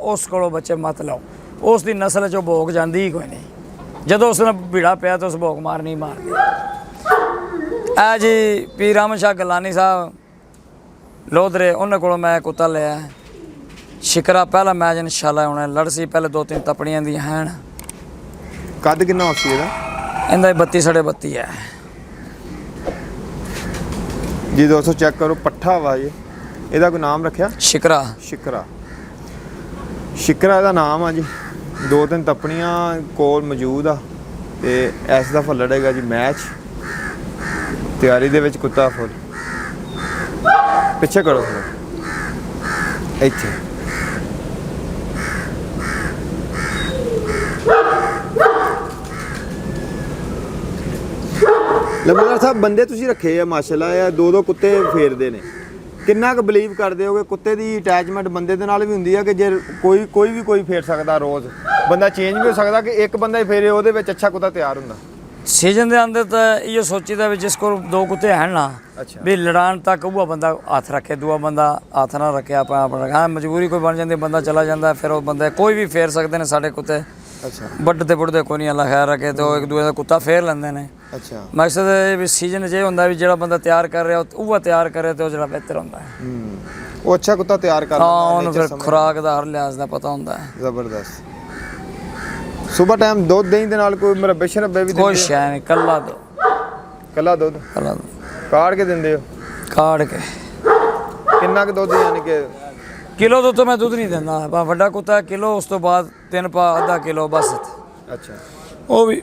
उस कोलों बच्चे मत लो। उस दी नस्ल चो भोग जाती ही कोई नहीं। जदों उसने भीड़ा पिया तो उस भोग मार नहीं मारती। ऐ जी पीर अहमद शाह गलानी साहब लोधरे, उन्होंने कोलों मैं कुत्ता लिया शिकरा। पहला मैच इंशाल्लाह होना लड़सी, पहले 2-3 तपड़ियां दी हैं। कद कितना हो सी इनका 32 साढ़े 32 है जी। दोस्तों चेक करो पट्ठा वा ये, ਇਹਦਾ कोई नाम रखा? शिकरा। शिकरा, शिकरा ਇਹਦਾ नाम आ जी। 2-3 तपड़ियां कोल मौजूद आ ते इस दफा लड़ेगा जी मैच। तैयारी दे विच कुत्ता फुल। पिछे करो थोड़ा इत्थे। लंबेदार साहब बंदे तुसीं रखे आ माशाल्लाह, ये 2-2 कुत्ते फेरदे ने, किन्ना क बिलीव करदे हो कि कुत्ते दी अटैचमेंट बंदे दे नाल भी हुंदी है कि जे कोई भी फेर सकदा, रोज़ बंदा चेंज भी हो सकदा कि एक बंदा ही फेरे ओहदे विच अच्छा कुत्ता तैयार हुंदा? सीजन के अंदर तो इो सोचीदा भी जिस को 2 कुत्ते हैं ना भी लड़ान तक वो बंदा हाथ रखे, दूआ बंदा हाथ ना रखे, अपना रखे। हाँ मजबूरी कोई बन जाती, बंदा चला जाता, फिर वो बंदे कोई भी फेर सकते हैं साढ़े कुत्ते। अच्छा बढ़ते बुढ़ते कोई नहीं, अल्लाह खैर रखे तो एक दूसरे का कुत्ता फेर लेंदे ने। अच्छा मकसद ये भी सीजन ये होंगे भी जो बंदा तैयार कर रहा वो तैयार करे तो जो बेहतर होंगे। वो अच्छा कुत्ता तैयार कर हाँ उन्होंने फिर खुराक का हर लिहाज का पता होंगे। जबरदस्त। सुबह टाइम दुध दही दे नाल कोई मुरब्बे शरब्बे भी कोई शै नहीं, कल्ला दो, कल्ला दुध कल्ला काढ़ के दिंदे हो? काढ़ के। किन्ना क दुध यानी कि किलो तो मैं दूध नहीं देना, बड़ा कुत्ता है किलो, उस तो बाद 3 पा आधा किलो बस। अच्छा वो भी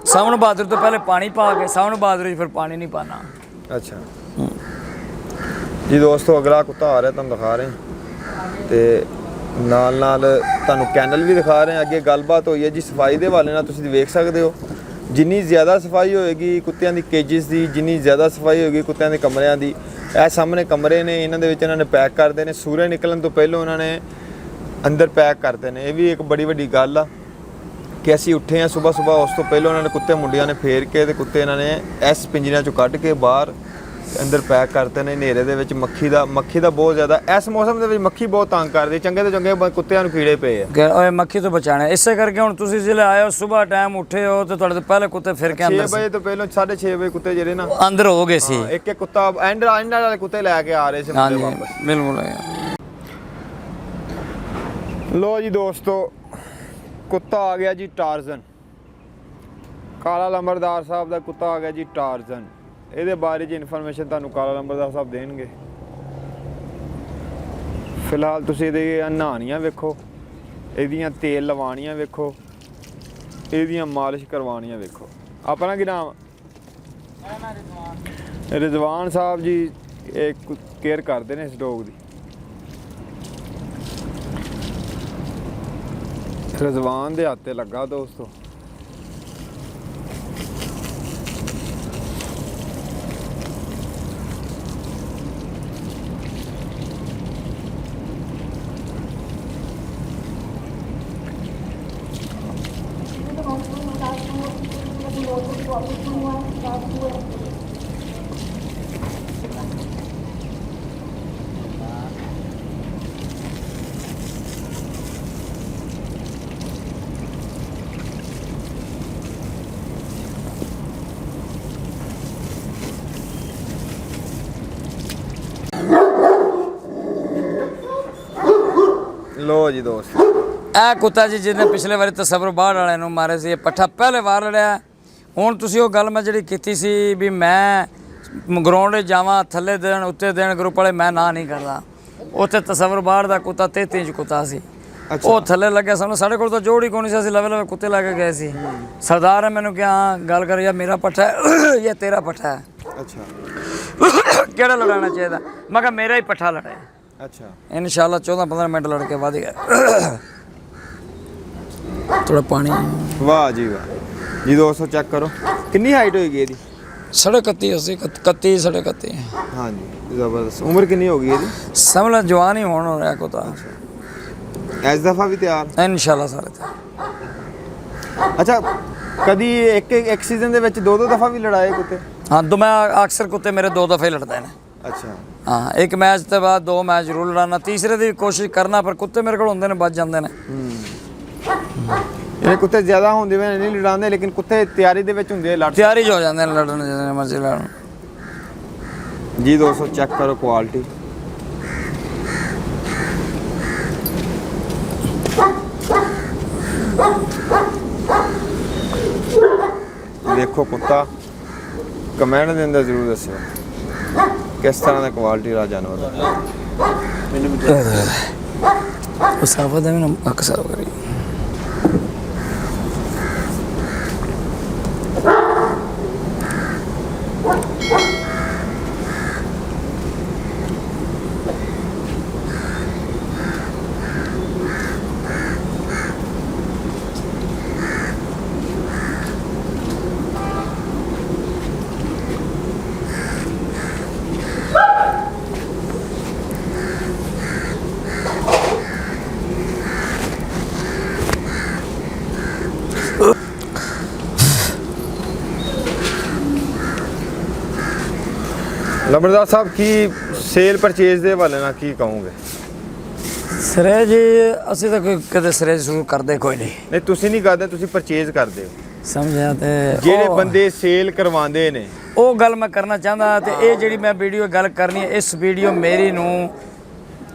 सावन बहादुर तो पहले पानी पा के, सावन बहादुर फिर पानी नहीं पाना। अच्छा जी। दोस्तों अगला कुत्ता आ रहा है, तुम दिखा रहे हैं ते नाल नाल तुहानू कैनल भी दिखा रहे हैं। अगे गलबात हुई है जी सफाई के हवाले नाल, तुसीं वेख सकते हो जिन्नी ज़्यादा सफाई होएगी कुत्तियां दी केजिस दी, जिन्नी ज़्यादा सफाई होएगी कुत्तियां दे कमरियां दी। ਇਹ ਸਾਹਮਣੇ ਕਮਰੇ ਨੇ, ਇਹਨਾਂ ਦੇ ਵਿੱਚ ਇਹਨਾਂ ਨੇ ਪੈਕ ਕਰਦੇ ਨੇ, ਸੂਰਜ ਨਿਕਲਣ ਤੋਂ ਪਹਿਲਾਂ ਉਹਨਾਂ ਨੇ ਅੰਦਰ ਪੈਕ ਕਰਦੇ ਨੇ। ਇਹ ਵੀ ਇੱਕ ਬੜੀ ਵੱਡੀ ਗੱਲ ਆ ਕਿ ਅਸੀਂ ਉੱਠੇ ਆ ਸਵੇਰ ਉਸ ਤੋਂ ਪਹਿਲਾਂ ਉਹਨਾਂ ਨੇ ਕੁੱਤੇ ਮੁੰਡਿਆਂ ਨੇ ਫੇਰ ਕੇ ਤੇ ਕੁੱਤੇ ਇਹਨਾਂ ਨੇ ਇਸ ਪਿੰਜਰਿਆਂ ਚੋਂ ਕੱਢ ਕੇ ਬਾਹਰ ਅੰਦਰ ਪੈਕ ਕਰਤੇ ਨੇ। ਹਨੇਰੇ ਦੇ ਵਿੱਚ ਮੱਖੀ ਦਾ ਬਹੁਤ ਜ਼ਿਆਦਾ ਇਸ ਮੌਸਮ ਦੇ ਵਿੱਚ ਮੱਖੀ ਬਹੁਤ ਤੰਗ ਕਰਦੀ, ਚੰਗੇ ਤੋਂ ਚੰਗੇ ਕੁੱਤਿਆਂ ਨੂੰ ਕੀੜੇ ਪਏ ਆ। ਓਏ ਮੱਖੀ ਤੋਂ ਬਚਾਣਾ ਇਸੇ ਕਰਕੇ ਹੁਣ ਤੁਸੀਂ ਜਿਲੇ ਆਏ ਹੋ ਸਵੇਰ ਟਾਈਮ ਉੱਠੇ ਹੋ ਤੇ ਤੁਹਾਡੇ ਤੋਂ ਪਹਿਲੇ ਕੁੱਤੇ ਫਿਰ ਕੇ ਅੰਦਰ 6 ਵਜੇ ਤੋਂ ਪਹਿਲਾਂ 6:30 ਵਜੇ ਕੁੱਤੇ ਜਿਹੜੇ ਨਾ ਅੰਦਰ ਹੋ ਗਏ ਸੀ। ਇੱਕ ਇੱਕ ਕੁੱਤਾ ਐਂਡ ਵਾਲੇ ਕੁੱਤੇ ਲੈ ਕੇ ਆ ਰਹੇ ਸੀ ਮੁੰਡੇ ਵਾਪਸ। ਬਿਲਕੁਲ। ਲੋ ਜੀ ਦੋਸਤੋ ਕੁੱਤਾ ਆ ਗਿਆ ਜੀ ਟਾਰਜ਼ਨ, ਕਾਲਾ ਲੰਬਰਦਾਰ ਸਾਹਿਬ ਦਾ ਕੁੱਤਾ ਆ ਗਿਆ ਜੀ ਟਾਰਜ਼ਨ। ਇਹਦੇ ਬਾਰੇ ਜੀ ਇਨਫੋਰਮੇਸ਼ਨ ਤੁਹਾਨੂੰ ਕਾਲਾ ਲੰਬਰਦਾਰ ਸਾਹਿਬ ਦੇਣਗੇ। ਫਿਲਹਾਲ ਤੁਸੀਂ ਇਹਦੇ ਨਹਾਣੀਆਂ ਵੇਖੋ, ਇਹਦੀਆਂ ਤੇਲ ਲਵਾਣੀਆਂ ਵੇਖੋ, ਇਹਦੀਆਂ ਮਾਲਿਸ਼ ਕਰਵਾਉਣੀਆਂ ਵੇਖੋ। ਆਪਣਾ ਕੀ ਨਾਮ? ਰਿਜ਼ਵਾਨ ਸਾਹਿਬ ਜੀ ਇਹ ਕੇਅਰ ਕਰਦੇ ਨੇ ਇਸ ਡੌਗ ਦੀ। ਰਿਜ਼ਵਾਨ ਦੇ ਹੱਥ ਤੇ ਲੱਗਾ ਦੋਸਤੋ। लो जी दोस्त ਇਹ ਕੁੱਤਾ ਜੀ ਜਿਹਨੇ ਪਿਛਲੇ ਵਾਰੀ ਤਸਵਰ ਬਾੜ ਵਾਲਿਆਂ ਨੂੰ ਮਾਰੇ ਸੀ, ਇਹ ਪੱਠਾ ਪਹਿਲੇ ਵਾਰ ਲੜਿਆ। ਹੁਣ ਤੁਸੀਂ ਉਹ ਗੱਲ ਮੈਂ ਜਿਹੜੀ ਕੀਤੀ ਸੀ ਵੀ ਮੈਂ ਗਰਾਊਂਡ 'ਚ ਜਾਵਾਂ ਥੱਲੇ ਦੇਣ ਉੱਤੇ ਦੇਣ ਗਰੁੱਪ ਵਾਲੇ, ਮੈਂ ਨਾ ਨਹੀਂ ਕਰਦਾ। ਉੱਥੇ ਤਸਵਰ ਬਾੜ ਦਾ ਕੁੱਤਾ 33 ਇੰਚ ਕੁੱਤਾ ਸੀ, ਉਹ ਥੱਲੇ ਲੱਗਿਆ ਸਾਨੂੰ। ਸਾਡੇ ਕੋਲ ਤਾਂ ਜੋੜ ਹੀ ਕੋਈ ਨਹੀਂ ਸੀ, ਅਸੀਂ ਲਵੇ ਲਵੇ ਕੁੱਤੇ ਲੈ ਕੇ ਗਏ ਸੀ। ਸਰਦਾਰ ਨੇ ਮੈਨੂੰ ਕਿਹਾ ਗੱਲ ਕਰ ਯਾਰ ਮੇਰਾ ਪੱਠਾ ਹੈ ਜਾਂ ਤੇਰਾ ਪੱਠਾ ਹੈ, अच्छा ਕਿਹੜਾ ਲੜਾਉਣਾ ਚਾਹੀਦਾ? ਮੈਂ ਕਿਹਾ ਮੇਰਾ ਹੀ ਪੱਠਾ ਲੜਿਆ। अच्छा इंशाल्लाह 14-15 मिनट लड़के बाद गए। थोड़ा पानी। वाह जी वाह जी। दोस्तों चेक करो कितनी हाइट होगी ਇਹਦੀ? 31 31 31। हाँ जी जबरदस्त। उम्र कितनी होगी ਇਹਦੀ? समझ लो जवान ही होने रहा को तो इस दफा भी तैयार इंशाल्लाह सारे तैयार। अच्छा कभी एक सीजन ਦੇ ਵਿੱਚ 2-2 दफा भी लड़ाए कुत्ते? हाँ तो मैं अक्सर कुत्ते मेरे 2 दफे लड़ते हैं। ਅੱਛਾ ਹਾਂ ਇੱਕ ਮੈਚ ਤੋਂ ਬਾਅਦ 2 ਮੈਚ ਜ਼ਰੂਰ ਲੜਾਉਣਾ, ਤੀਸਰੇ ਦੀ ਕੋਸ਼ਿਸ਼ ਕਰਨਾ, ਪਰ ਕੁੱਤੇ ਮੇਰੇ ਕੋਲ ਹੁੰਦੇ ਨੇ ਬਚ ਜਾਂਦੇ ਨੇ। ਇਹ ਕੁੱਤੇ ਜ਼ਿਆਦਾ ਹੁੰਦੇ ਵੇ ਨਹੀਂ ਲੜਾਉਂਦੇ, ਲੇਕਿਨ ਕੁੱਤੇ ਤਿਆਰੀ ਦੇ ਵਿੱਚ ਹੁੰਦੇ ਲੜ ਤਿਆਰੀ 'ਚ ਹੋ ਜਾਂਦੇ ਨੇ ਲੜਨ, ਜਿੰਨੇ ਮਰਜ਼ੀ ਲੜਨ। ਜੀ ਦੋਸਤੋ ਚੈੱਕ ਕਰੋ ਕੁਆਲਿਟੀ। ਦੇਖੋ ਕੁੱਤਾ, ਕਮੈਂਟ ਦੇ ਅੰਦਰ ਜ਼ਰੂਰ ਦੱਸਿਓ ਕਿਸ ਤਰ੍ਹਾਂ ਦਾ ਕੁਆਲਿਟੀ ਦਾ ਜਾਨਵਰ ਹੈ। ਉਹ ਸਾਫ ਦਾ ਮੈਨੂੰ ਅਕਸਰ ਕਰੀ ਲੰਬੜਦਾਰ ਸਾਹਿਬ, ਕੀ ਸੇਲ ਪਰਚੇਜ਼ ਦੇ ਹਵਾਲੇ ਨਾਲ ਕੀ ਕਹੋਗੇ? ਸਿਰੇ ਜੀ ਅਸੀਂ ਤਾਂ ਕੋਈ ਕਦੇ ਸਿਰੇ ਸ਼ੁਰੂ ਕਰਦੇ ਕੋਈ ਨਹੀਂ, ਨਹੀਂ ਤੁਸੀਂ ਨਹੀਂ ਕਰਦੇ, ਤੁਸੀਂ ਪਰਚੇਜ਼ ਕਰਦੇ ਹੋ। ਸਮਝਿਆ? ਤੇ ਜਿਹੜੇ ਉਹ- ਬੰਦੇ ਸੇਲ ਕਰਵਾਉਂਦੇ ਨੇ, ਉਹ ਗੱਲ ਮੈਂ ਕਰਨਾ ਚਾਹੁੰਦਾ, ਤੇ ਇਹ ਜਿਹੜੀ ਮੈਂ ਵੀਡੀਓ ਗੱਲ ਕਰਨੀ ਹੈ, ਇਸ ਵੀਡੀਓ ਮੇਰੀ ਨੂੰ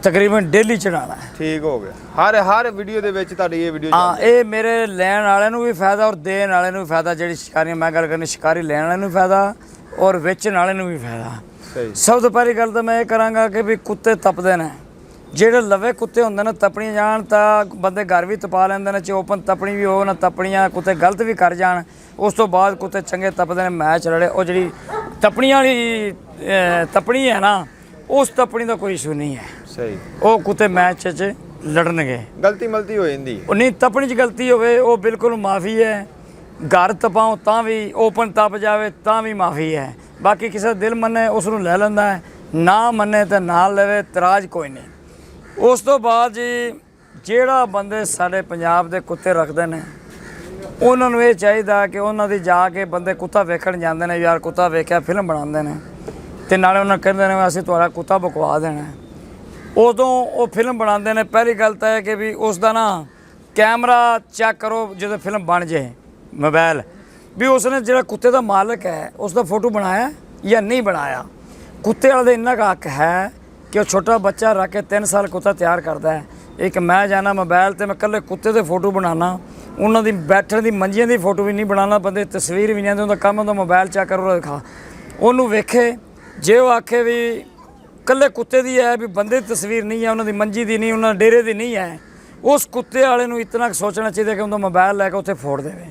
ਤਕਰੀਬਨ ਡੇਲੀ ਚੜਾਉਣਾ ਹੈ। ਠੀਕ ਹੋ ਗਿਆ। ਹਰ ਵੀਡੀਓ ਦੇ ਵਿੱਚ ਤੁਹਾਡੀ ਇਹ ਵੀਡੀਓ ਹਾਂ, ਇਹ ਮੇਰੇ ਲੈਣ ਵਾਲਿਆਂ ਨੂੰ ਵੀ ਫਾਇਦਾ ਔਰ ਦੇਣ ਵਾਲਿਆਂ ਨੂੰ ਵੀ ਫਾਇਦਾ। ਜਿਹੜੀ ਸ਼ਿਕਾਰੀਆਂ ਮੈਂ ਗੱਲ ਕਰਨੀ, ਸ਼ਿਕਾਰੀ ਲੈਣ ਵਾਲਿਆਂ ਨੂੰ ਵੀ ਫਾਇਦਾ ਔਰ ਵੇਚਣ ਵਾਲਿਆਂ ਨੂੰ ਵੀ ਫਾਇਦਾ। ਸਹੀ। ਸਭ ਤੋਂ ਪਹਿਲੀ ਗੱਲ ਤਾਂ ਮੈਂ ਇਹ ਕਰਾਂਗਾ ਕਿ ਵੀ ਕੁੱਤੇ ਤਪਦੇ ਨੇ, ਜਿਹੜੇ ਲਵੇ ਕੁੱਤੇ ਹੁੰਦੇ ਨੇ ਤਪਣੀਆਂ ਜਾਣ ਤਾਂ ਬੰਦੇ ਘਰ ਵੀ ਤਪਾ ਲੈਂਦੇ ਨੇ, ਚਾਹੇ ਓਪਨ ਤਪਣੀ ਵੀ ਹੋ ਨਾ ਤਪਣੀਆਂ ਕੁੱਤੇ ਗਲਤ ਵੀ ਕਰ ਜਾਣ, ਉਸ ਤੋਂ ਬਾਅਦ ਕੁੱਤੇ ਚੰਗੇ ਤਪਦੇ ਨੇ। ਮੈਚ ਲੜੇ, ਉਹ ਜਿਹੜੀ ਤਪਣੀਆਂ ਵਾਲੀ ਤਪਣੀ ਹੈ ਨਾ, ਉਸ ਤਪਣੀ ਦਾ ਕੋਈ ਇਸ਼ੂ ਨਹੀਂ ਹੈ। ਸਹੀ। ਉਹ ਕੁੱਤੇ ਮੈਚ 'ਚ ਲੜਨਗੇ। ਗਲਤੀ ਮਲਤੀ ਹੋ ਜਾਂਦੀ। ਉਹ ਨਹੀਂ, ਤਪਣੀ 'ਚ ਗਲਤੀ ਹੋਵੇ ਉਹ ਬਿਲਕੁਲ ਮਾਫੀ ਹੈ। ਘਰ ਤਪਾਓ ਤਾਂ ਵੀ, ਓਪਨ ਤਪ ਜਾਵੇ ਤਾਂ ਵੀ ਮਾਫੀ ਹੈ। ਬਾਕੀ ਕਿਸੇ ਦਾ ਦਿਲ ਮੰਨੇ ਉਸ ਨੂੰ ਲੈ ਲੈਂਦਾ ਹੈ, ਨਾ ਮੰਨੇ ਤਾਂ ਨਾ ਲਵੇ, ਇਤਰਾਜ਼ ਕੋਈ ਨਹੀਂ। ਉਸ ਤੋਂ ਬਾਅਦ ਜੀ ਜਿਹੜਾ ਬੰਦੇ ਸਾਡੇ ਪੰਜਾਬ ਦੇ ਕੁੱਤੇ ਰੱਖਦੇ ਨੇ, ਉਹਨਾਂ ਨੂੰ ਇਹ ਚਾਹੀਦਾ ਕਿ ਉਹਨਾਂ ਦੀ ਜਾ ਕੇ ਬੰਦੇ ਕੁੱਤਾ ਵੇਖਣ ਜਾਂਦੇ ਨੇ, ਯਾਰ ਕੁੱਤਾ ਵੇਖਿਆ, ਫਿਲਮ ਬਣਾਉਂਦੇ ਨੇ, ਤੇ ਨਾਲੇ ਉਹਨਾਂ ਕਹਿੰਦੇ ਨੇ ਅਸੀਂ ਤੁਹਾਡਾ ਕੁੱਤਾ ਬਕਵਾ ਦੇਣਾ। ਉਦੋਂ ਉਹ ਫਿਲਮ ਬਣਾਉਂਦੇ ਨੇ। ਪਹਿਲੀ ਗੱਲ ਤਾਂ ਹੈ ਕਿ ਵੀ ਉਸ ਦਾ ਨਾ ਕੈਮਰਾ ਚੈੱਕ ਕਰੋ ਜਦੋਂ ਫਿਲਮ ਬਣ ਜਾਏ, ਮੋਬਾਈਲ ਵੀ ਉਸਨੇ ਜਿਹੜਾ ਕੁੱਤੇ ਦਾ ਮਾਲਕ ਹੈ ਉਸ ਦਾ ਫੋਟੋ ਬਣਾਇਆ ਜਾਂ ਨਹੀਂ ਬਣਾਇਆ। ਕੁੱਤੇ ਵਾਲੇ ਦਾ ਇੰਨਾ ਕੁ ਹੱਕ ਹੈ ਕਿ ਉਹ ਛੋਟਾ ਬੱਚਾ ਰੱਖ ਕੇ 3 ਸਾਲ ਕੁੱਤਾ ਤਿਆਰ ਕਰਦਾ ਹੈ। ਇੱਕ ਮੈਂ ਜਾਣਾ ਮੋਬਾਈਲ ਤੇ ਮੈਂ ਇਕੱਲੇ ਕੁੱਤੇ ਦੇ ਫੋਟੋ ਬਣਾਉਣਾ, ਉਹਨਾਂ ਦੀ ਬੈਠਣ ਦੀ ਮੰਜੀਆਂ ਦੀ ਫੋਟੋ ਵੀ ਨਹੀਂ ਬਣਾਉਣਾ, ਬੰਦੇ ਤਸਵੀਰ ਵੀ ਨਹੀਂ ਆਉਂਦੀ, ਉਹਦਾ ਕੰਮ ਉਹਦਾ ਮੋਬਾਈਲ ਚੈੱਕ ਕਰੋ, ਦਿਖਾ ਉਹਨੂੰ ਵੇਖੇ। ਜੇ ਉਹ ਆਖੇ ਵੀ ਇਕੱਲੇ ਕੁੱਤੇ ਦੀ ਹੈ, ਵੀ ਬੰਦੇ ਦੀ ਤਸਵੀਰ ਨਹੀਂ ਹੈ, ਉਹਨਾਂ ਦੀ ਮੰਜੀ ਦੀ ਨਹੀਂ, ਉਹਨਾਂ ਦੇ ਡੇਰੇ ਦੀ ਨਹੀਂ ਹੈ, ਉਸ ਕੁੱਤੇ ਵਾਲੇ ਨੂੰ ਇਤਨਾ ਸੋਚਣਾ ਚਾਹੀਦਾ ਕਿ ਉਹਦਾ ਮੋਬਾਈਲ ਲੈ ਕੇ ਉੱਥੇ ਫੋੜ ਦੇਵੇ,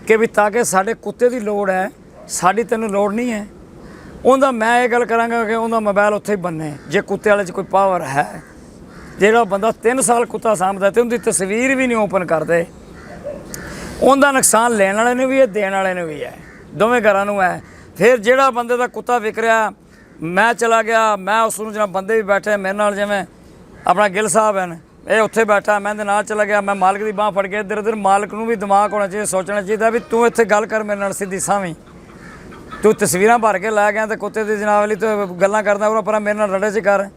ਕਿ ਵੀ ਤਾਂ ਕਿ ਸਾਡੇ ਕੁੱਤੇ ਦੀ ਲੋੜ ਹੈ, ਸਾਡੀ ਤੈਨੂੰ ਲੋੜ ਨਹੀਂ ਹੈ। ਉਹਦਾ ਮੈਂ ਇਹ ਗੱਲ ਕਰਾਂਗਾ ਕਿ ਉਹਦਾ ਮੋਬਾਈਲ ਉੱਥੇ ਹੀ ਬੰਨੇ। ਜੇ ਕੁੱਤੇ ਵਾਲੇ 'ਚ ਕੋਈ ਪਾਵਰ ਹੈ, ਜਿਹੜਾ ਬੰਦਾ 3 ਸਾਲ ਕੁੱਤਾ ਸਾਂਭਦਾ ਤੇ ਉਹਦੀ ਤਸਵੀਰ ਵੀ ਨਹੀਂ ਓਪਨ ਕਰਦੇ, ਉਹਦਾ ਨੁਕਸਾਨ ਲੈਣ ਵਾਲੇ ਨੂੰ ਵੀ ਹੈ, ਦੇਣ ਵਾਲੇ ਨੂੰ ਵੀ ਹੈ, ਦੋਵੇਂ ਘਰਾਂ ਨੂੰ ਹੈ। ਫਿਰ ਜਿਹੜਾ ਬੰਦੇ ਦਾ ਕੁੱਤਾ ਵਿਕ ਰਿਹਾ, ਮੈਂ ਚਲਾ ਗਿਆ, ਮੈਂ ਉਸ ਨੂੰ ਜਿਹੜਾ ਬੰਦੇ ਵੀ ਬੈਠੇ ਮੇਰੇ ਨਾਲ, ਜਿਵੇਂ ਆਪਣਾ ਗਿੱਲ ਸਾਹਿਬ ਹਨ, ਇਹ ਉੱਥੇ ਬੈਠਾ, ਮੈਂ ਇਹਦੇ ਨਾਲ ਚਲਾ ਗਿਆ, ਮੈਂ ਮਾਲਕ ਦੀ ਬਾਂਹ ਫੜ ਕੇ ਇੱਧਰ ਉੱਧਰ। ਮਾਲਕ ਨੂੰ ਵੀ ਦਿਮਾਗ ਹੋਣਾ ਚਾਹੀਦਾ, ਸੋਚਣਾ ਚਾਹੀਦਾ ਵੀ ਤੂੰ ਇੱਥੇ ਗੱਲ ਕਰ ਮੇਰੇ ਨਾਲ ਸਿੱਧੀ ਸਾਵੀਂ, ਤੂੰ ਤਸਵੀਰਾਂ ਭਰ ਕੇ ਲੈ ਗਿਆ ਤੇ ਕੁੱਤੇ ਦੀ ਜਨਾਬ ਵਾਲੀ ਤੂੰ ਗੱਲਾਂ ਕਰਦਾ ਉਹ ਪਰ ਮੇਰੇ ਨਾਲ ਰੜੇ 'ਚ ਕਰ,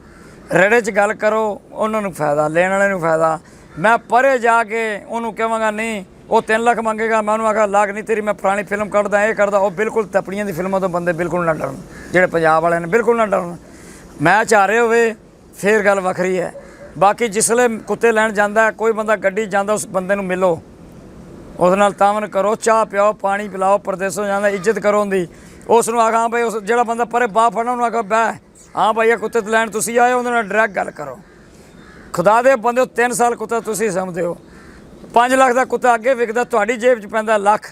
ਰੜੇ 'ਚ ਗੱਲ ਕਰੋ, ਉਹਨਾਂ ਨੂੰ ਫਾਇਦਾ, ਲੈਣ ਵਾਲੇ ਨੂੰ ਫਾਇਦਾ। ਮੈਂ ਪਰੇ ਜਾ ਕੇ ਉਹਨੂੰ ਕਹਾਂਗਾ ਨਹੀਂ ਉਹ 3 ਲੱਖ ਮੰਗੇਗਾ, ਮੈਂ ਉਹਨੂੰ ਆਖਾਂ ਲੱਖ ਨਹੀਂ ਤੇਰੀ ਮੈਂ ਪੁਰਾਣੀ ਫਿਲਮ ਕੱਢਦਾ, ਇਹ ਕਰਦਾ। ਉਹ ਬਿਲਕੁਲ ਤਪਣੀਆਂ ਦੀ ਫਿਲਮਾਂ ਤੋਂ ਬੰਦੇ ਬਿਲਕੁਲ ਨਾ ਡਰਨ, ਜਿਹੜੇ ਪੰਜਾਬ ਵਾਲੇ ਨੇ ਬਿਲਕੁਲ ਨਾ ਡਰਨ। ਮੈਚ ਆ ਰਹੇ ਹੋਵੇ ਫਿਰ ਗੱਲ ਵੱਖਰੀ ਹੈ। ਬਾਕੀ ਜਿਸਲੇ ਕੁੱਤੇ ਲੈਣ ਜਾਂਦਾ ਕੋਈ ਬੰਦਾ ਗੱਡੀ ਜਾਂਦਾ, ਉਸ ਬੰਦੇ ਨੂੰ ਮਿਲੋ, ਉਹਦੇ ਨਾਲ ਤਾਮਨ ਕਰੋ, ਚਾਹ ਪਿਆਓ, ਪਾਣੀ ਪਿਲਾਓ, ਪਰਦੇਸੋਂ ਜਾਂਦਾ ਇੱਜ਼ਤ ਕਰੋ ਉਹਦੀ। ਉਸ ਨੂੰ ਆਖਾਂ ਭਾਈ, ਉਸ ਜਿਹੜਾ ਬੰਦਾ ਪਰੇ ਬਾਹ ਫੜਨਾ ਉਹਨੂੰ ਆਖਾਂ ਬਹਿ, ਹਾਂ ਭਾਈ ਇਹ ਕੁੱਤੇ ਲੈਣ ਤੁਸੀਂ ਆਏ, ਉਹਦੇ ਨਾਲ ਡਾਇਰੈਕਟ ਗੱਲ ਕਰੋ। ਖੁਦਾ ਦੇ ਬੰਦੇ ਹੋ, 3 ਸਾਲ ਕੁੱਤਾ ਤੁਸੀਂ ਸਮਝਦੇ ਹੋ, 5 ਲੱਖ ਦਾ ਕੁੱਤਾ ਅੱਗੇ ਵਿਕਦਾ, ਤੁਹਾਡੀ ਜੇਬ 'ਚ ਪੈਂਦਾ ਲੱਖ।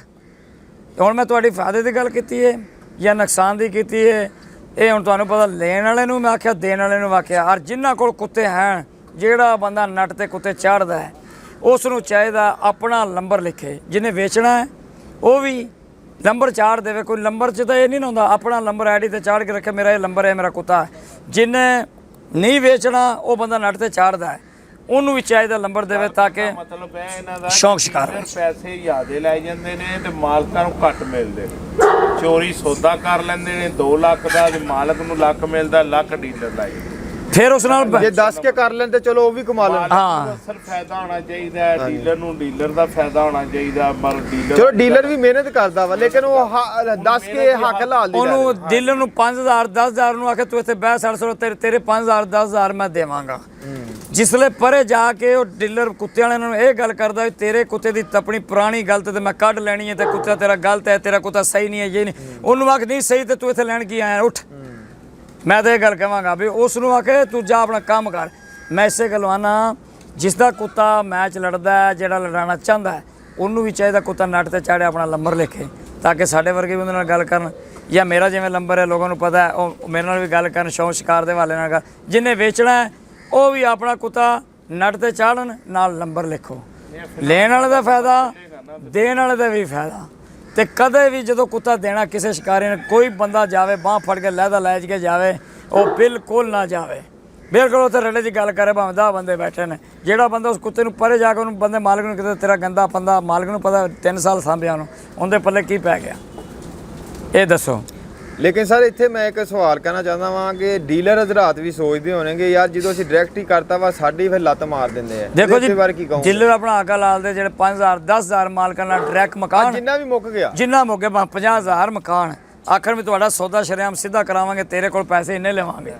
ਹੁਣ ਮੈਂ ਤੁਹਾਡੀ ਫਾਇਦੇ ਦੀ ਗੱਲ ਕੀਤੀ ਹੈ ਜਾਂ ਨੁਕਸਾਨ ਦੀ ਕੀਤੀ ਹੈ, ਇਹ ਹੁਣ ਤੁਹਾਨੂੰ ਪਤਾ। ਲੈਣ ਵਾਲੇ ਨੂੰ ਮੈਂ ਆਖਿਆ, ਦੇਣ ਵਾਲੇ ਨੂੰ ਆਖਿਆ। ਔਰ ਜਿਨ੍ਹਾਂ ਕੋਲ ਕੁੱਤੇ ਹਨ, ਜਿਹੜਾ ਬੰਦਾ ਨੱਟ ਤੇ ਕੁੱਤੇ ਚਾੜਦਾ ਹੈ, ਉਸ ਨੂੰ ਚਾਹੀਦਾ ਆਪਣਾ ਨੰਬਰ ਲਿਖੇ। ਜਿਹਨੇ ਵੇਚਣਾ ਹੈ ਉਹ ਵੀ ਨੰਬਰ ਚਾੜ ਦੇਵੇ। ਕੋਈ ਨੰਬਰ 'ਚ ਤਾਂ ਇਹ ਨਹੀਂ ਹੁੰਦਾ, ਆਪਣਾ ਨੰਬਰ ਆਈਡੀ ਤੇ ਚਾੜ ਕੇ ਰੱਖੇ, ਮੇਰਾ ਇਹ ਨੰਬਰ ਹੈ, ਮੇਰਾ ਕੁੱਤਾ। ਜਿਹਨੇ ਨਹੀਂ ਵੇਚਣਾ ਉਹ ਬੰਦਾ ਨੱਟ ਤੇ ਚਾੜਦਾ ਹੈ, ਉਹਨੂੰ ਵੀ ਚਾਹੀਦਾ ਨੰਬਰ ਦੇਵੇ ਤਾਂ ਕਿ ਮਤਲਬ ਹੈ ਇਹਨਾਂ ਦਾ ਸ਼ੌਕ ਸ਼ਿਕਾਰ ਪੈਸੇ ਜ਼ਿਆਦੇ ਲੈ ਜਾਂਦੇ ਨੇ ਤੇ ਮਾਲਕਾਂ ਨੂੰ ਘੱਟ ਮਿਲਦੇ ਨੇ। ਚੋਰੀ ਸੌਦਾ ਕਰ ਲੈਂਦੇ ਨੇ 2 ਲੱਖ ਦਾ, ਤੇ ਮਾਲਕ ਨੂੰ ਲੱਖ ਮਿਲਦਾ, ਲੱਖ ਡੀਲਰ ਦਾ ਜੀ। ਫਿਰ ਉਸ ਨਾਲ ਜੇ ਦੱਸ ਕੇ ਕਰ ਲੈਣ ਤੇ ਚਲੋ ਉਹ ਵੀ ਕਮਾ ਲੈਣ। ਹਾਂ ਅਸਲ ਫਾਇਦਾ ਹੋਣਾ ਚਾਹੀਦਾ ਹੈ, ਡੀਲਰ ਨੂੰ ਡੀਲਰ ਦਾ ਫਾਇਦਾ ਹੋਣਾ ਚਾਹੀਦਾ, ਪਰ ਡੀਲਰ ਚਲੋ ਡੀਲਰ ਵੀ ਮਿਹਨਤ ਕਰਦਾ ਵਾ, ਲੇਕਿਨ ਉਹ ਦੱਸ ਕੇ ਹੱਕ ਲਾਲ ਦੀ ਉਹਨੂੰ ਡੀਲਰ ਨੂੰ 5000 10000 ਨੂੰ ਆਖੇ ਤੂੰ ਇੱਥੇ ਬਹਿ ਸੜ ਤੇਰੇ 5000 10000 ਮੈਂ ਦੇਵਾਂਗਾ। ਜਿਸਲੇ ਪਰੇ ਜਾ ਕੇ ਉਹ ਡੀਲਰ ਕੁੱਤੇ ਵਾਲਿਆਂ ਨੂੰ ਇਹ ਗੱਲ ਕਰਦਾ ਵੀ ਤੇਰੇ ਕੁੱਤੇ ਦੀ ਤਪਣੀ ਪੁਰਾਣੀ ਗਲਤ ਤੇ ਮੈਂ ਕੱਢ ਲੈਣੀ ਹੈ, ਤੇ ਕੁੱਤਾ ਤੇਰਾ ਗਲਤ ਹੈ, ਤੇਰਾ ਕੁੱਤਾ ਸਹੀ ਨਹੀਂ ਹੈ, ਇਹ ਨਹੀਂ, ਉਹਨੂੰ ਆਖ ਨਹੀਂ ਸਹੀ ਤੇ ਤੂੰ ਇੱਥੇ ਲੈਣ ਕੀ ਆਇਆ, ਉੱਠ। ਮੈਂ ਤਾਂ ਇਹ ਗੱਲ ਕਹਾਂਗਾ ਵੀ ਉਸ ਨੂੰ ਆਖੇ ਤੂੰ ਜਾ ਆਪਣਾ ਕੰਮ ਕਰ। ਮੈਂ ਇਸੇ ਗੱਲੋਂ ਆਨਾ ਜਿਸ ਦਾ ਕੁੱਤਾ ਮੈਚ ਲੜਦਾ ਹੈ, ਜਿਹੜਾ ਲੜਾਉਣਾ ਚਾਹੁੰਦਾ ਹੈ, ਉਹਨੂੰ ਵੀ ਚਾਹੀਦਾ ਕੁੱਤਾ ਨੱਟ ਤੇ ਚਾੜੇ ਆਪਣਾ ਨੰਬਰ ਲਿਖੇ, ਤਾਂ ਕਿ ਸਾਡੇ ਵਰਗੇ ਵੀ ਉਹਦੇ ਨਾਲ ਗੱਲ ਕਰਨ, ਜਾਂ ਮੇਰਾ ਜਿਵੇਂ ਨੰਬਰ ਹੈ ਲੋਕਾਂ ਨੂੰ ਪਤਾ ਹੈ ਉਹ ਮੇਰੇ ਨਾਲ ਵੀ ਗੱਲ ਕਰਨ, ਸ਼ੌਂਕ ਸ਼ਿਕਾਰ ਦੇ ਹਵਾਲੇ ਨਾਲ। ਜਿਹਨੇ ਵੇਚਣਾ ਉਹ ਵੀ ਆਪਣਾ ਕੁੱਤਾ ਨੱਟ ਤੇ ਚਾੜਨ, ਨਾਲ ਨੰਬਰ ਲਿਖੋ। ਲੈਣ ਵਾਲੇ ਦਾ ਫਾਇਦਾ, ਦੇਣ ਵਾਲੇ ਦਾ ਵੀ ਫਾਇਦਾ। ਤੇ ਕਦੇ ਵੀ ਜਦੋਂ ਕੁੱਤਾ ਦੇਣਾ ਕਿਸੇ ਸ਼ਿਕਾਰੀ ਨੇ, ਕੋਈ ਬੰਦਾ ਜਾਵੇ ਬਾਂਹ ਫੜ ਕੇ ਲਹਿਦਾ ਲੈ ਕੇ ਜਾਵੇ, ਉਹ ਬਿਲਕੁਲ ਨਾ ਜਾਵੇ। ਬਿਲਕੁਲ ਉੱਥੇ ਰਲੇ ਦੀ ਗੱਲ ਕਰੇ, ਭਾਵੇਂ 10 ਬੰਦੇ ਬੈਠੇ ਨੇ, ਜਿਹੜਾ ਬੰਦਾ ਉਸ ਕੁੱਤੇ ਨੂੰ ਪਰੇ ਜਾ ਕੇ ਉਹਨੂੰ ਬੰਦੇ ਮਾਲਕ ਨੂੰ ਕਿਤੇ ਤੇਰਾ ਗੰਦਾ ਪੰਦਾ, ਮਾਲਕ ਨੂੰ ਪਤਾ 3 ਸਾਲ ਸਾਂਭਿਆ ਉਹਨੂੰ, ਉਹਦੇ ਪੱਲੇ ਕੀ ਪੈ ਗਿਆ ਇਹ ਦੱਸੋ। ਲੇਕਿਨ ਸਰ ਇੱਥੇ ਮੈਂ ਇੱਕ ਸਵਾਲ ਕਹਿਣਾ ਚਾਹੁੰਦਾ ਵਾਂ ਕਿ ਡੀਲਰ ਹਜ਼ਰਾਤ ਵੀ ਸੋਚਦੇ ਹੋਣਗੇ ਯਾਰ ਜਦੋਂ ਅਸੀਂ ਡਾਇਰੈਕਟ ਹੀ ਕਰਤਾ ਵਾ ਸਾਡੀ ਫਿਰ ਲੱਤ ਮਾਰ ਦਿੰਦੇ ਆ। ਦੇਖੋ ਜੀ, ਇਸ ਬਾਰੇ ਕੀ ਕਹੋਗੇ? ਡੀਲਰ ਆਪਣਾ ਆਗਾ ਲਾਲ ਦੇ ਜਿਹੜੇ 5000 10000 ਮਾਲਕਾਂ ਨਾਲ ਡਾਇਰੈਕਟ ਮਕਾਨ, ਜਿੰਨਾ ਵੀ ਮੁੱਕ ਗਿਆ, ਜਿੰਨਾ ਮੁੱਕੇ 50000 ਮਕਾਨ, ਆਖਰ ਵੀ ਤੁਹਾਡਾ ਸੌਦਾ ਸ਼ਰੇਆਮ ਸਿੱਧਾ ਕਰਾਵਾਂਗੇ, ਤੇਰੇ ਕੋਲ ਪੈਸੇ ਇੰਨੇ ਲਵਾਂਗੇ,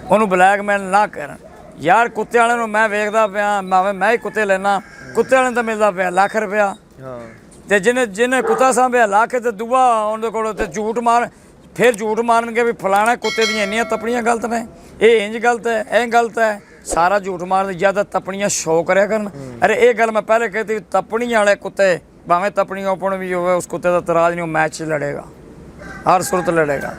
ਉਹਨੂੰ ਬਲੈਕਮੇਲ ਨਾ ਕਰਨ। ਯਾਰ ਕੁੱਤੇ ਵਾਲਿਆਂ ਨੂੰ ਮੈਂ ਵੇਖਦਾ ਪਿਆ, ਮੈਂ ਹੀ ਕੁੱਤੇ ਲੈਣਾ, ਕੁੱਤੇ ਵਾਲਿਆਂ ਨੂੰ ਤਾਂ ਮਿਲਦਾ ਪਿਆ ਲੱਖ ਰੁਪਇਆ, ਹਾਂ, ਤੇ ਜਿਹਨੇ ਕੁੱਤਾ ਸਾਂਭਿਆ ਲੱਖ, ਤੇ ਦੂਆ ਉਹਦੇ ਕੋਲ ਤੇ ਝੂਠ ਮਾਰ, ਫਿਰ ਝੂਠ ਮਾਰਨਗੇ ਵੀ ਫਲਾਣਾ ਕੁੱਤੇ ਦੀਆਂ ਇੰਨੀਆਂ ਤਪਣੀਆਂ ਗਲਤ ਨੇ, ਇਹ ਇੰਜ ਗਲਤ ਹੈ, ਇਹ ਗਲਤ ਹੈ, ਸਾਰਾ ਝੂਠ ਮਾਰਨ ਜ਼ਿਆਦਾ ਤਪਣੀਆਂ ਸ਼ੋਅ ਕਰਿਆ ਕਰਨ। ਅਰੇ ਇਹ ਗੱਲ ਮੈਂ ਪਹਿਲੇ ਕਹੀ ਤੀ, ਤਪਣੀ ਵਾਲੇ ਕੁੱਤੇ ਭਾਵੇਂ ਤਪਣੀ ਓਪਨ ਵੀ ਹੋਵੇ, ਉਸ ਕੁੱਤੇ ਦਾ ਤਰਾਜ ਨਹੀਂ, ਉਹ ਮੈਚ 'ਚ ਲੜੇਗਾ, ਹਰ ਸੁਰਤ ਲੜੇਗਾ।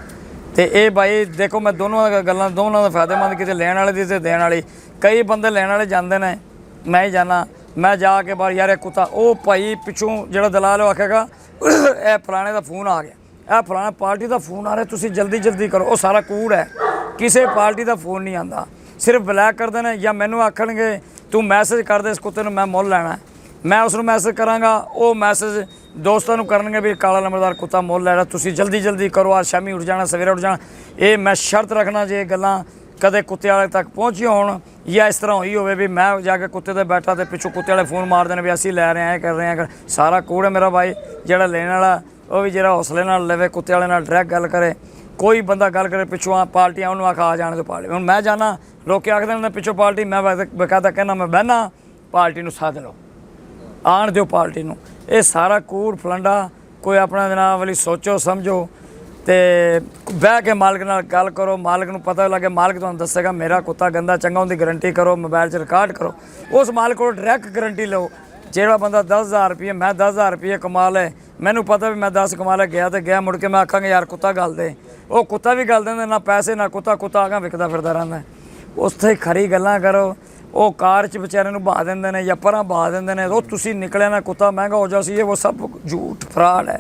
ਤੇ ਇਹ ਬਾਈ ਦੇਖੋ, ਮੈਂ ਦੋਨੋਂ ਗੱਲਾਂ ਦੋਨਾਂ ਦਾ ਫਾਇਦੇਮੰਦ, ਕਿਤੇ ਲੈਣ ਵਾਲੇ ਦੀ ਤੇ ਦੇਣ ਵਾਲੀ। ਕਈ ਬੰਦੇ ਲੈਣ ਵਾਲੇ ਜਾਂਦੇ ਨੇ, ਮੈਂ ਹੀ ਜਾਣਾ, ਮੈਂ ਜਾ ਕੇ ਬਾਹਰ ਯਾਰ ਇਹ ਕੁੱਤਾ, ਉਹ ਭਾਈ ਪਿੱਛੋਂ ਜਿਹੜਾ ਦਲਾਲ ਉਹ ਆਖੇਗਾ ਇਹ ਫਲਾਣੇ ਦਾ ਫੋਨ ਆ ਗਿਆ, ਇਹ ਫਲਾਣਾ ਪਾਰਟੀ ਦਾ ਫੋਨ ਆ ਰਿਹਾ, ਤੁਸੀਂ ਜਲਦੀ ਕਰੋ। ਉਹ ਸਾਰਾ ਕੂੜ ਹੈ, ਕਿਸੇ ਪਾਰਟੀ ਦਾ ਫੋਨ ਨਹੀਂ ਆਉਂਦਾ, ਸਿਰਫ ਬਲੈਕ ਕਰਦੇ ਨੇ। ਜਾਂ ਮੈਨੂੰ ਆਖਣਗੇ ਤੂੰ ਮੈਸੇਜ ਕਰ ਦੇ ਇਸ ਕੁੱਤੇ ਨੂੰ, ਮੈਂ ਮੁੱਲ ਲੈਣਾ, ਮੈਂ ਉਸ ਨੂੰ ਮੈਸੇਜ ਕਰਾਂਗਾ, ਉਹ ਮੈਸੇਜ ਦੋਸਤਾਂ ਨੂੰ ਕਰਨਗੇ ਵੀ ਕਾਲਾ ਲੰਬੜਦਾਰ ਕੁੱਤਾ ਮੁੱਲ ਲੈਣਾ, ਤੁਸੀਂ ਜਲਦੀ ਕਰੋ, ਅੱਜ ਸ਼ਾਮੀ ਉੱਠ ਜਾਣਾ, ਸਵੇਰੇ ਉੱਠ ਜਾਣਾ। ਇਹ ਮੈਂ ਸ਼ਰਤ ਰੱਖਣਾ ਜੇ ਗੱਲਾਂ ਕਦੇ ਕੁੱਤੇ ਵਾਲੇ ਤੱਕ ਪਹੁੰਚੀਆਂ ਹੋਣ, ਜਾਂ ਇਸ ਤਰ੍ਹਾਂ ਹੋਈ ਹੋਵੇ ਵੀ ਮੈਂ ਜਾ ਕੇ ਕੁੱਤੇ ਤੇ ਬੈਠਾ ਤੇ ਪਿੱਛੋਂ ਕੁੱਤੇ ਵਾਲੇ ਫੋਨ ਮਾਰਦੇ ਨੇ ਵੀ ਅਸੀਂ ਲੈ ਰਹੇ ਹਾਂ, ਇਹ ਕਰ ਰਹੇ ਹਾਂ, ਸਾਰਾ ਕੂੜ ਹੈ ਮੇਰਾ ਭਾਈ। ਜਿਹੜਾ ਲੈਣ ਵਾਲਾ ਉਹ ਵੀ ਜਿਹੜਾ ਹੌਸਲੇ ਨਾਲ ਲਵੇ, ਕੁੱਤੇ ਵਾਲੇ ਨਾਲ ਡਾਇਰੈਕਟ ਗੱਲ ਕਰੇ। ਕੋਈ ਬੰਦਾ ਗੱਲ ਕਰੇ ਪਿੱਛੋਂ ਆ ਪਾਰਟੀਆਂ, ਉਹਨੂੰ ਆਖਾ ਆ ਜਾਣ ਤੋਂ ਪਾਰਟੀ। ਹੁਣ ਮੈਂ ਜਾਣਾ, ਲੋਕ ਆਖਦੇ ਨੇ ਪਿੱਛੋਂ ਪਾਰਟੀ, ਮੈਂ ਬਕਾਇਦਾ ਕਹਿੰਦਾ ਮੈਂ ਬਹਿਣਾ, ਪਾਰਟੀ ਨੂੰ ਸੱਦ ਲਓ, ਆਣ ਦਿਓ ਪਾਰਟੀ ਨੂੰ। ਇਹ ਸਾਰਾ ਕੂੜ ਫਲੰਡਾ, ਕੋਈ ਆਪਣਾ ਜਨਾਬ ਵਾਲੀ ਸੋਚੋ ਸਮਝੋ, ਤੇ ਬਹਿ ਕੇ ਮਾਲਕ ਨਾਲ ਗੱਲ ਕਰੋ, ਮਾਲਕ ਨੂੰ ਪਤਾ ਲੱਗੇ, ਮਾਲਕ ਤੁਹਾਨੂੰ ਦੱਸੇਗਾ ਮੇਰਾ ਕੁੱਤਾ ਗੰਦਾ ਚੰਗਾ, ਉਹਦੀ ਗਰੰਟੀ ਕਰੋ, ਮੋਬਾਈਲ 'ਚ ਰਿਕਾਰਡ ਕਰੋ, ਉਸ ਮਾਲਕ ਕੋਲ ਡਾਇਰੈਕਟ ਗਰੰਟੀ ਲਓ। ਜਿਹੜਾ ਬੰਦਾ 10000 ਰੁਪਏ, ਮੈਂ 10000 ਰੁਪਏ ਕਮਾ ਲਏ, ਮੈਨੂੰ ਪਤਾ ਵੀ ਮੈਂ 10 ਕਮਾ ਲਿਆ, ਗਿਆ ਤੇ ਗਿਆ, ਮੁੜ ਕੇ ਮੈਂ ਆਖਾਂਗਾ ਯਾਰ ਕੁੱਤਾ ਗਲ ਦੇ, ਉਹ ਕੁੱਤਾ ਵੀ ਗਲ ਦਿੰਦੇ, ਨਾ ਪੈਸੇ ਨਾ ਕੁੱਤਾ ਆਗਾ ਵਿਕਦਾ ਫਿਰਦਾ ਰਹਿੰਦਾ। ਉੱਥੇ ਖਰੀ ਗੱਲਾਂ ਕਰੋ, ਉਹ ਕਾਰ 'ਚ ਵਿਚਾਰੇ ਨੂੰ ਬਹਾ ਦਿੰਦੇ ਨੇ ਜਾਂ ਪਰਾਂ ਬਹਾ ਦਿੰਦੇ ਨੇ, ਉਹ ਤੁਸੀਂ ਨਿਕਲਿਆ ਨਾ ਕੁੱਤਾ ਮਹਿੰਗਾ ਹੋ ਜਾ ਸੀ, ਇਹ ਉਹ ਸਭ ਝੂਠ ਫਰਾਡ ਹੈ।